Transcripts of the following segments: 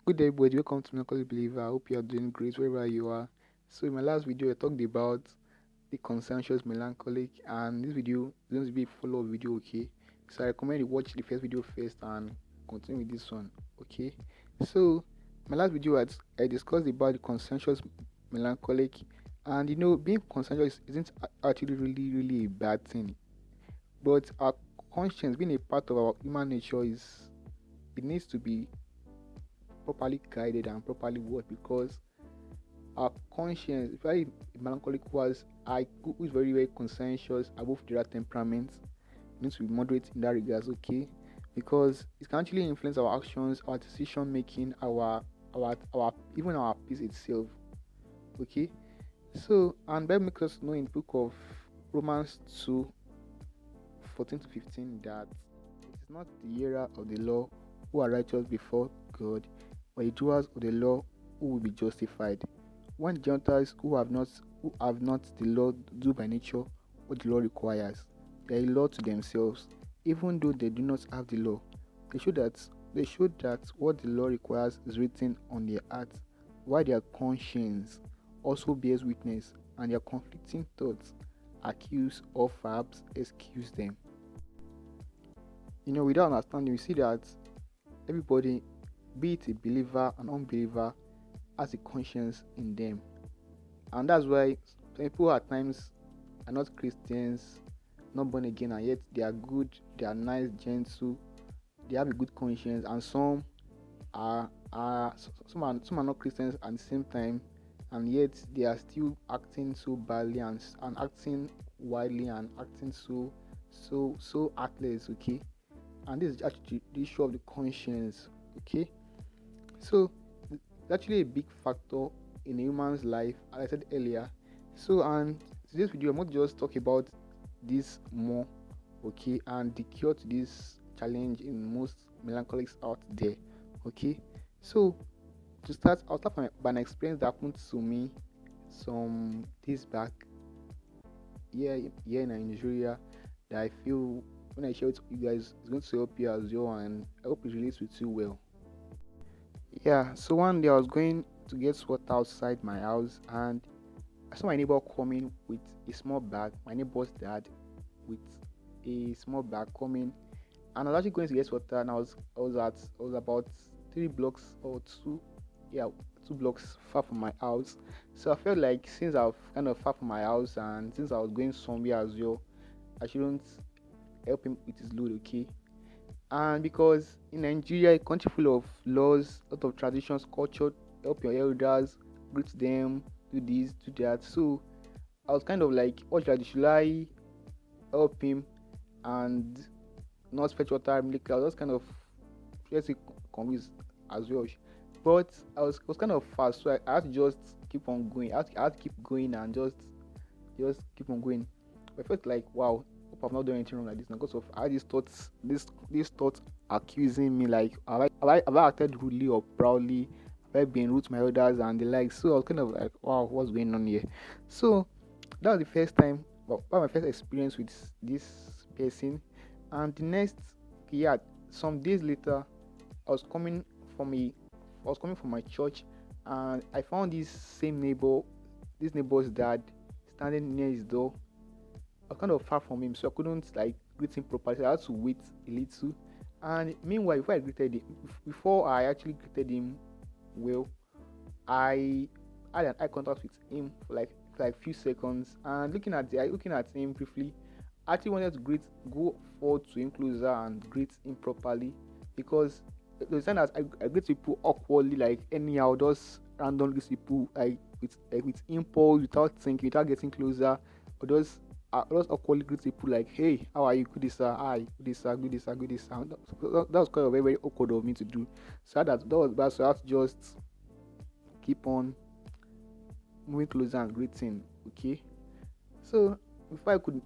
Good day, everybody. Welcome to Melancholy Believer. I hope you are doing great wherever you are. So, in my last video, I talked about the Conscientious Melancholic, and this video is going to be a follow-up video. Okay, so I recommend you watch the first video first and continue with this one. Okay, so my last video, I discussed about the Conscientious Melancholic, and being conscientious isn't actually really a bad thing, but our conscience, being a part of our human nature, it needs to be properly guided and properly worked, because our conscience, if I melancholic who is very conscientious above the right temperament, needs to be moderate in that regards. Okay, because it can actually influence our actions, our decision making, our even our peace itself. Okay, so and that makes us know in the book of Romans 2:14-15 that it is not the hearer of the law who are righteous before God, but the doers of the law who will be justified. When Gentiles who have not the law do by nature what the law requires, they are a law to themselves, even though they do not have the law. They show that what the law requires is written on their hearts, while their conscience also bears witness, and their conflicting thoughts accuse or perhaps excuse them. Without understanding, we see that everybody, be it a believer and unbeliever, has a conscience in them, and that's why people at times are not Christians, not born again, and yet they are good, they are nice, gentle, they have a good conscience, and some are not Christians at the same time, and yet they are still acting so badly and acting wildly and acting so heartless. Okay, and this is actually the issue of the conscience. Okay, so it's actually a big factor in a human's life, as I said earlier. So, and today's video, I'm going to just talk about this more, okay, and the cure to this challenge in most melancholics out there. Okay, so to start, I'll start by an experience that happened to me some days back here in Nigeria, that I feel when I share it with you guys, it's going to help you as well, and I hope it relates with you well. Yeah, so one day I was going to get water outside my house, and I saw my neighbor coming with a small bag. My neighbor's dad with a small bag coming, and I was actually going to get water, and I was about 3 blocks or two blocks far from my house. So I felt like, since I'm kind of far from my house and since I was going somewhere as well, I shouldn't help him with his load. Okay, and because in Nigeria, a country full of laws, a lot of traditions, culture, help your elders, greet them, do this, do that. So I was kind of like, what should I help him and not fetch water immediately? I was just kind of, let's say, confused as well. But I was kind of fast, so I had to just keep on going. I had to keep going and just keep on going. I felt like, wow, hope I've not done anything wrong like this now, because of I had these thoughts accusing me, like, have I acted rudely or proudly? Have I been rude to my elders and the like? So I was kind of like, wow, what's going on here? So that was the first time, my first experience with this person. And the next, yeah, some days later, I was coming from my church, and I found this neighbor's dad standing near his door. I was kind of far from him, so I couldn't like greet him properly. So I had to wait a little. And meanwhile, before I actually greeted him well, I had an eye contact with him for like few seconds. And looking at him briefly, I actually wanted to go forward to him closer and greet him properly, because the time that I greet people awkwardly, like anyhow, just randomly greet people like with impulse, without thinking, without getting closer, or just awkwardly greet people like, hey, how are you? Good day, sir. Hi, good day, sir. Good day, sir. Good day, sir. That was kind of very awkward of me to do. So that was bad. So I had to just keep on moving closer and greeting. Okay. So before I could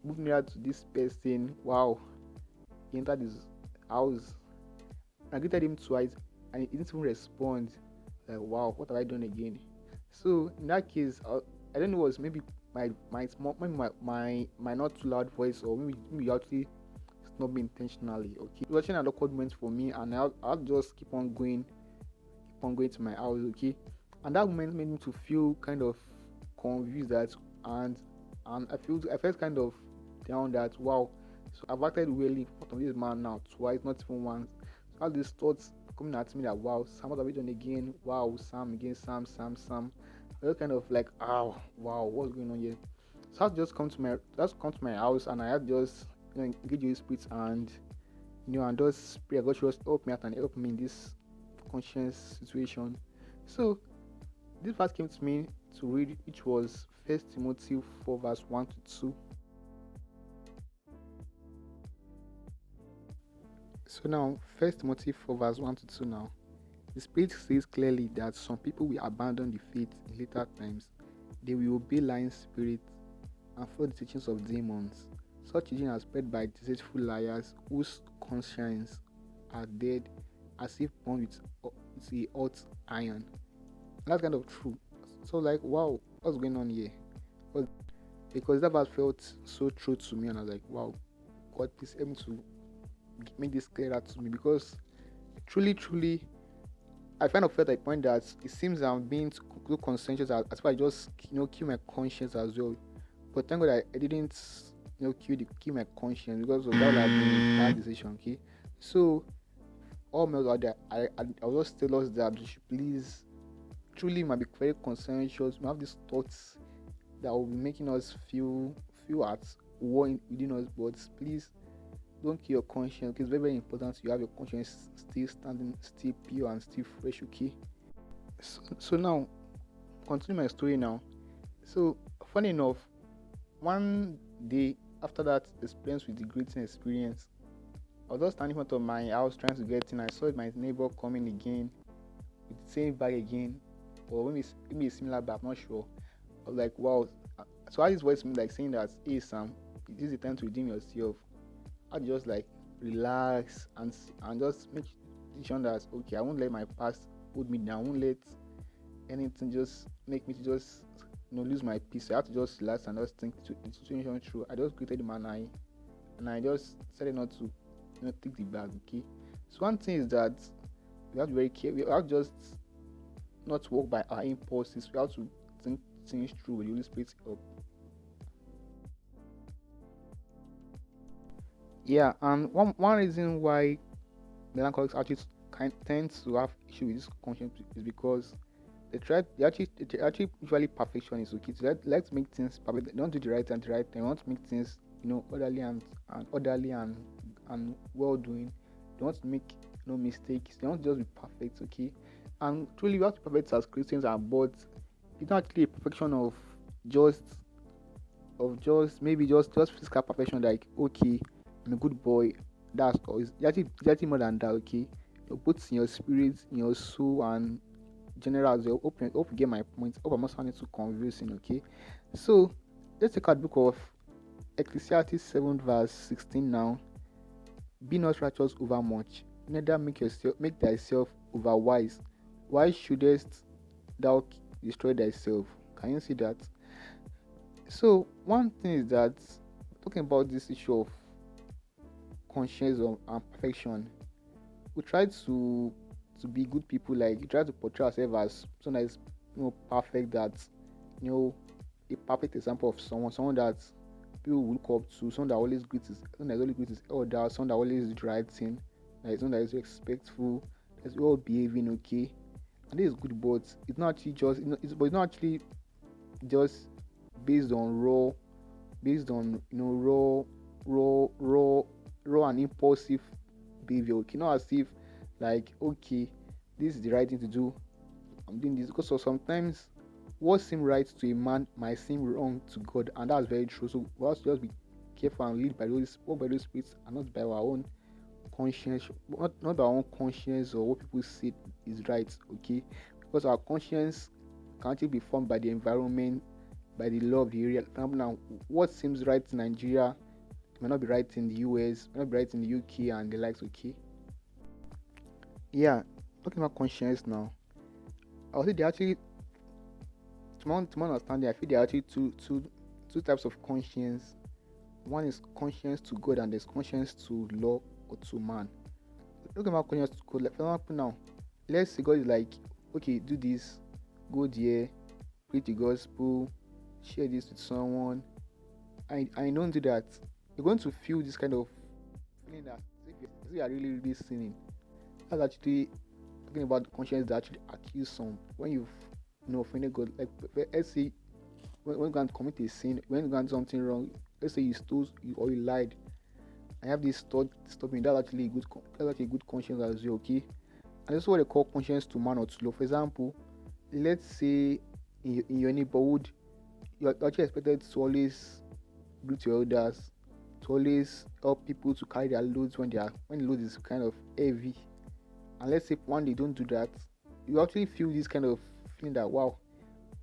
move nearer to this person, wow, he entered his house. I greeted him twice, and he didn't even respond. Like, wow, what have I done again? So in that case, I don't know, it was maybe my not too loud voice, or maybe actually not be intentionally. Okay, it was actually an awkward moment for me, and I'll just keep on going upon going to my house, okay? And that moment made me to feel kind of confused that and I felt kind of down that wow, so I've acted really in front of this man now twice, not even once. So all these thoughts coming at me that wow, Sam, what have you done again? Wow, Sam again, Sam. I was kind of like, oh wow, what's going on here? So I had to just come to my house and I had just engage with spirits and and just pray God should just help me out and help me in this conscience situation. So this verse came to me to read, which was First Timothy 4 verse 1 to 2. So now, First Timothy 4 verse 1 to 2 now. The Spirit says clearly that some people will abandon the faith in later times. They will obey lying spirits and follow the teachings of demons. Such teaching are spread by deceitful liars whose conscience are dead as if born with a hot iron. And that's kind of true. So like, wow, what's going on here? Because that verse felt so true to me, and I was like, wow, God, please help me to make this clearer to me, because truly, I kind of felt at a point that it seems I'm being too conscientious as if I just kill my conscience as well. But thank God I didn't kill my conscience, because of that would have been a bad decision. Okay, so all males out there, I will just tell us that we should please truly might be very conscientious. We have these thoughts that will be making us feel at war within us, but please don't kill your conscience. Okay? It's very important you have your conscience still standing, still pure and still fresh. Okay, so now continue my story now. So funny enough, one day after that experience with the greeting experience, I was just standing in front of my house trying to get in. I saw my neighbor coming again with the same bag again, or maybe a similar bag, I'm not sure. I was like, wow. So I just voice me like saying that, hey Sam, it is the time to redeem yourself. I just like relax and just make decision that okay, I won't let my past hold me down. I won't let anything just make me to just lose my peace. So I have to just relax and just think the situation through. I just greeted him and I just decided not to take the bag. Okay. So one thing is that we have to be very careful. We have to just not walk by our impulses. We have to think things through with the Holy Spirit's help. Yeah, and one reason why melancholics actually tend to have issue with this conscience is because they actually usually perfectionists. Okay, so let's make things perfect. They don't do the right thing at the right time. They want to make things orderly and well doing. They want to make no mistakes. They want to just be perfect. Okay, and truly we have to be perfect as Christians, but it's not actually a perfection of just maybe just physical perfection, like okay, I'm a good boy. That's all. It's actually more than that. Okay, both in your spirit, in your soul, and general as well. Hope you get my point. Hope I'm not sounding too confusing. Okay, so let's take out the book of Ecclesiastes 7 verse 16 now. Be not righteous over much, neither make thyself over wise. Why shouldest thou destroy thyself? Can you see that? So one thing is that talking about this issue of conscience and perfection, we try to be good people. Like we try to portray ourselves as someone that is perfect, that a perfect example of someone that people will look up to, someone that always greets his elder, someone that always do the right thing, like someone that is respectful, that's all behaving okay. And this is good, but it's not actually it's not actually just based on raw and impulsive behavior. Okay, not as if like okay, this is the right thing to do, I'm doing this, because sometimes what seems right to a man might seem wrong to God, and that's very true. So we have to just be careful and lead by those spirits and not by our own conscience, not by our own conscience or what people say is right. Okay, because our conscience can actually be formed by the environment, by the law of the area. For example, now what seems right in Nigeria may not be right in the US, may not be right in the UK and the likes. Okay, yeah, talking about conscience now, I would say they actually, to my understanding, I feel there are actually two types of conscience. One is conscience to God, and there's conscience to law or to man. Talking about conscience to God, like for example now, let's say God is like, okay, do this, go there, preach the gospel, share this with someone, I don't do that, you're going to feel this kind of feeling that if you are really, really sinning. That's actually talking about the conscience that actually accuse some when you've offended God. Like, let's say when you can commit a sin, when you can do something wrong, let's say you stole or you lied. I have this thought stopping. That's actually a good conscience as well, okay? And that's what they call conscience to man or to law. For example, let's say in your neighborhood, you're actually expected to always greet your elders, to always help people to carry their loads when the load is kind of heavy. And let's say one day don't do that, you actually feel this kind of feeling that, wow,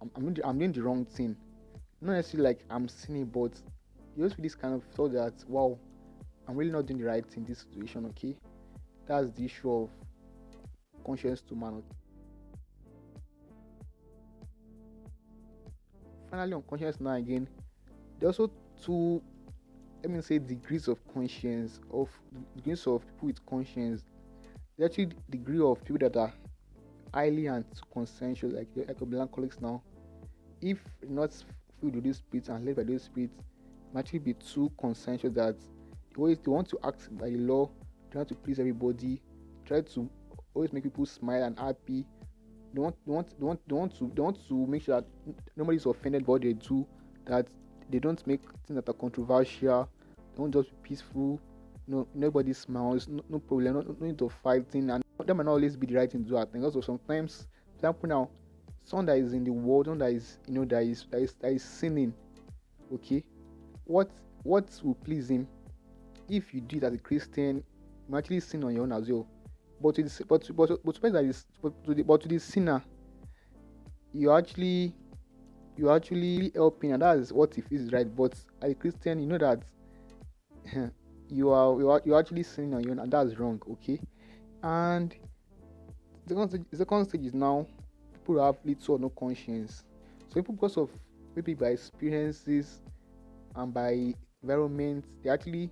I'm doing the wrong thing. Not necessarily like I'm sinning, but you just feel this kind of thought that, wow, I'm really not doing the right thing in this situation, okay? That's the issue of conscience to man. Finally, on conscience now again, there are also two, let me say, degrees of conscience, of degrees of people with conscience. There's actually degree of people that are highly and conscientious, like a melancholics now. If not filled with this spirit and led by those spirits, might actually be too conscientious that they want to act by the law, try to please everybody, try to always make people smile and happy. They want to make sure that nobody's offended by what they do, that they don't make things that are controversial, they don't just be peaceful, nobody smiles, no problem, no need of fighting, and that might not always be the right thing to do. I think also sometimes, for example now, someone that is in the world, someone that is that is sinning, okay, what will please him? If you do it as a Christian, you actually sin on your own as well. But to the sinner, you actually helping, and that is what if is right. But as a Christian, you know that you're actually sinning on your own, and that's wrong, okay? And the second stage is now people have little or no conscience. So people, because of maybe by experiences and by environment, they actually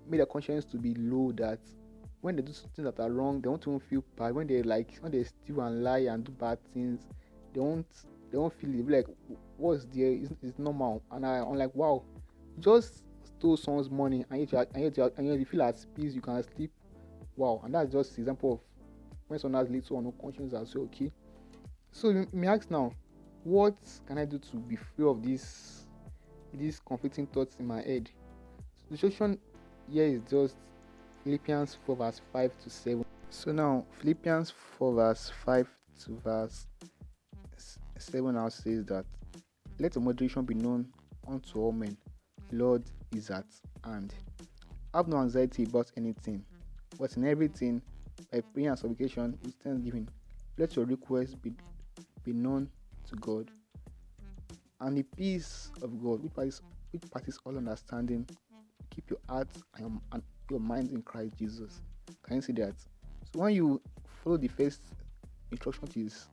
made their conscience to be low, that when they do things that are wrong, they won't even feel bad. When they steal and lie and do bad things, they won't feel it. They'll be like, what's there? It's normal. And I'm like, wow, just stole someone's money and yet you feel at peace, you can sleep. Wow. And that's just an example of when someone has little or no conscience as well, okay? So you may ask now, what can I do to be free of these conflicting thoughts in my head? So the solution here is just Philippians 4 verse 5 to 7. So now Philippians 4 verse 5 to verse 7 now says that, let your moderation be known unto all men. Lord is at hand. Have no anxiety about anything, but in everything, by prayer and supplication with thanksgiving, let your requests be known to God. And the peace of God, which passes all understanding, keep your hearts and your minds in Christ Jesus. Can you see that? So when you follow the first instruction, which is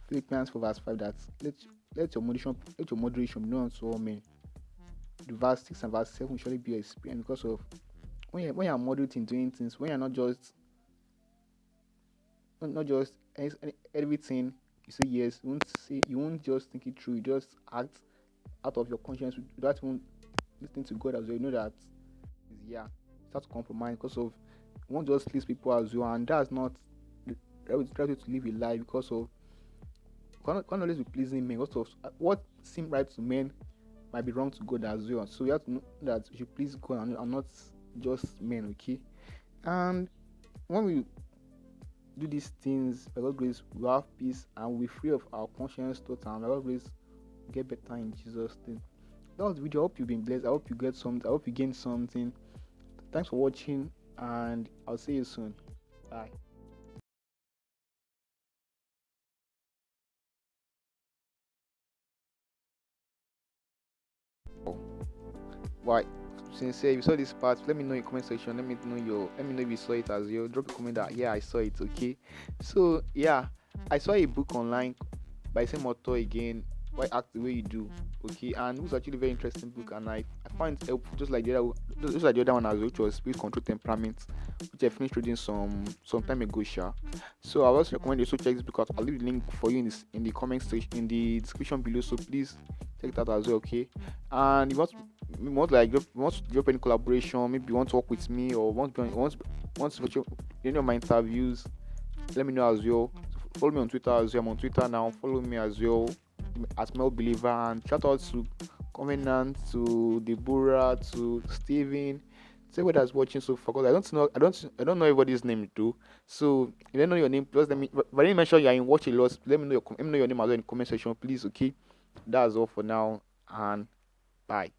Philippians 4 verse 5, that let your moderation be known unto all men. The verse 6 and verse 7 will surely be your experience, because of when you're moderate in doing things, when you're not just everything you say yes, you won't just think it through, you just act out of your conscience without even listening to God as well. You know that start to compromise, because of you won't just please people as well, and that's not the right way to live a life, because of you can't always be pleasing men, because of what seems right to men might be wrong to God as well. So you have to know that you should please God and not just men, okay? And when we do these things, by God's grace, we have peace and we're free of our conscience thoughts, and by God's grace, get better in Jesus' name. That was the video. I hope you've been blessed. I hope you get something. I hope you gain something. Thanks for watching, and I'll see you soon. Bye. Why? Sincere, if you saw this part, let me know in the comment section. Let me know if you saw it as well. Drop a comment that I saw it, okay? So I saw a book online by same author again, Why Act the Way You Do, okay? And it was actually a very interesting book, and I find it helpful, just like the other one as well, which was Spirit Control Temperament, which I finished reading some time ago, sha. So I also recommend you to check this book out. I'll leave the link for you in the comment section, in the description below. So please check that as well, okay? And if you want to drop any collaboration, maybe you want to work with me, or want to feature any of my interviews, let me know as well. Follow me on Twitter as well. I'm on Twitter now. Follow me as well as Mel Believer, and shout out to Covenant, to Deborah, to Steven, to everybody that's watching so far. Because I don't know everybody's name too. So if you don't know your name, just let me. But I didn't mention you're in Watch a Lot. Let me know your name as well in the comment section, please. Okay, that's all for now, and bye.